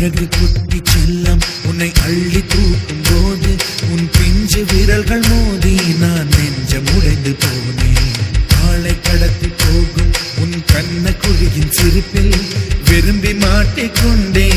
அழகு குட்டி செல்லம் உன்னை அள்ளி தூக்கும் போது உன் பிஞ்சு விரல்கள் மோதி நான் நெஞ்சம் உடைந்து போனேன். ஆளை கடத்தி போகும் உன் கண்ண குழியின் சிரிப்பில் விரும்பி மாட்டிக்கொண்டே